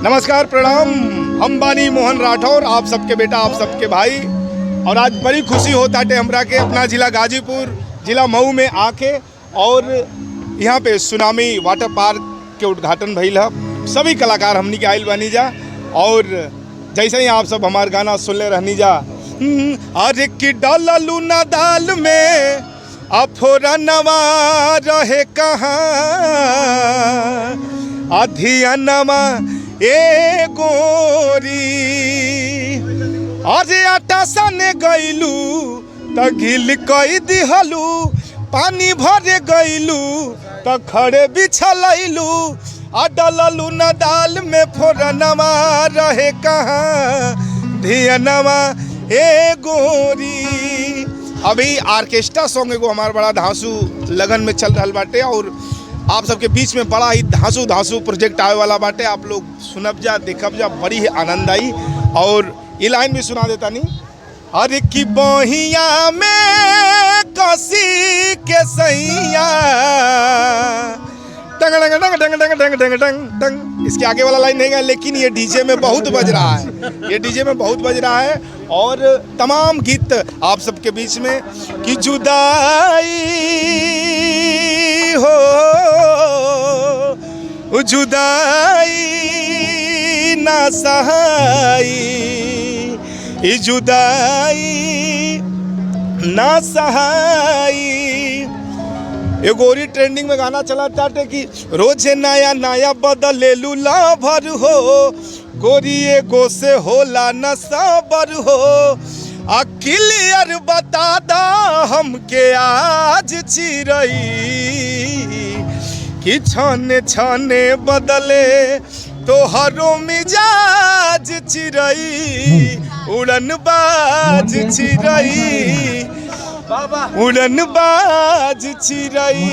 नमस्कार, प्रणाम। हम बानी मोहन राठौर, आप सबके बेटा, आप सबके भाई। और आज बड़ी खुशी होता है हमरा के अपना जिला गाजीपुर, जिला मऊ में आके और यहाँ पे सुनामी वाटर पार्क के उद्घाटन भइल है। सभी कलाकार हमनी के आइल बानी जा और जैसे ही आप सब हमार गाना सुनले रहनी जा। अरे कि डालू ना दाल में अफोरा नवा रहे कहाँ, अधिया नवा ए गोरी। अरे आटा सने गईलू त घिल कई दिहलू, पानी भरे गईलू त खड़े बिछलैलू। आ डललू न दाल में फोरनवा रहे कहाँ, धियनवा ए गोरी। अभी ऑर्केस्ट्रा सॉन्ग एगो हमार बड़ा धांसू लगन में चल रहा बाटे और आप सबके बीच में बड़ा ही धांसू प्रोजेक्ट आवे वाला बाटे। आप लोग सुनब जा, देखब जा, बड़ी ही आनंद आई। और ये लाइन भी सुना देता नहीं। अरे की बहिया में कसी के सैया, टंग टंग टंग टंग टंग टंग टंग टंग टंग। इसके आगे वाला लाइन नहीं है, लेकिन ये डीजे में बहुत बज रहा है, ये डीजे में बहुत बज रहा है। और तमाम गीत आप सबके बीच में कि जुदाई हो, जुदाई ना सहाई, जुदाई ना सहाई। एगो और ट्रेंडिंग में गाना चला ताटे कि रोजे नया नया बदलेलू लवर हो, गोरी एगो से होला न सबर हो। आ क्लियर बता दा हमके आज चिरई, कि छाने छाने बदले तोहरो मिजाज चिरई, उड़न बाज चिरई, उड़न बाज चिरई।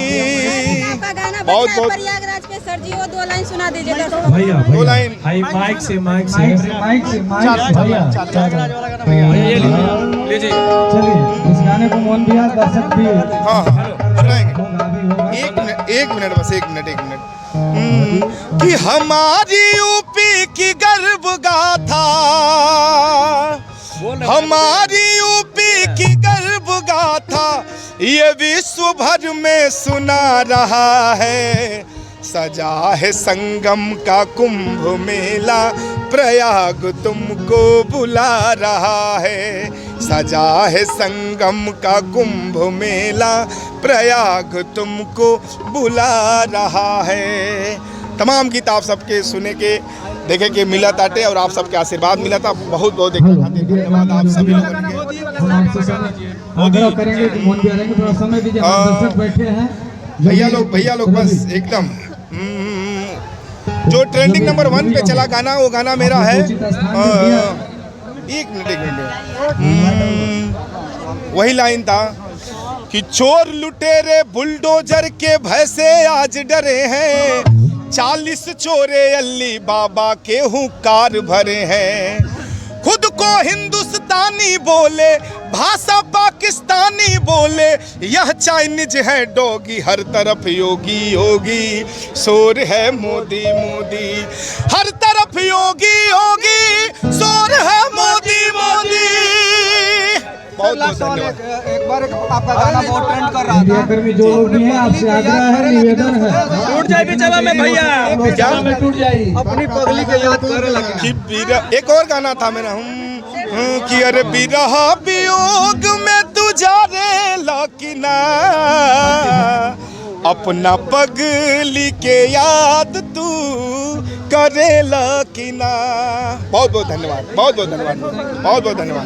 बहुत बहुत प्रयागराज के सर जी वो दो लाइन सुना दीजिए भैया, दो लाइन माइक से लीजिए। चलिए इस गाने को मोहन भैया दर्शक भी हाँ एक मिनट बस, एक मिनट। कि हमारी यूपी की गर्व गाथा, हमारी यूपी की गर्व गाथा ये विश्व भर में सुना रहा है। सजा है संगम का कुंभ मेला, प्रयाग तुमको बुला रहा है। सजा है संगम का कुंभ मेला, प्रयाग तुमको बुला रहा है। तमाम गीत आप सबके सुने के देखे के मिला ताटे और आप सबके आशीर्वाद मिला था। बहुत बहुत धन्यवाद आप सभी लोगों के। भैया लोग बस एकदम जो ट्रेंडिंग नंबर 1 पे चला गाना, वो गाना मेरा है। एक मिनट वही लाइन था कि चोर लुटेरे बुलडोजर के भय से आज डरे हैं, 40 चोरे अल्ली बाबा के हुंकार भरे हैं। खुद को हिंदुस्तानी बोले, भाषा पाकिस्तानी बोले, यह चाइनीज है डोगी, हर तरफ योगी योगी, शोर है मोदी मोदी, हर तरफ योगी योगी, शोर है मोदी मोदी। बहुत बहुत धन्यवाद। एक बार आपका गाना बहुत ट्रेंड कर रहा था। कर्मी जो लोग भी हैं, आपसे आग्रह है, निवेदन है, टूट जाए भी चला में भैया, क्या टूट जाए अपनी पगली के याद करे लगे। एक और गाना था मेरा, कि अरे बिरहा वियोग में तू जा रे लकिना, अपना पगली के याद तू करे लकिना। बहुत बहुत धन्यवाद, बहुत बहुत धन्यवाद, बहुत बहुत धन्यवाद।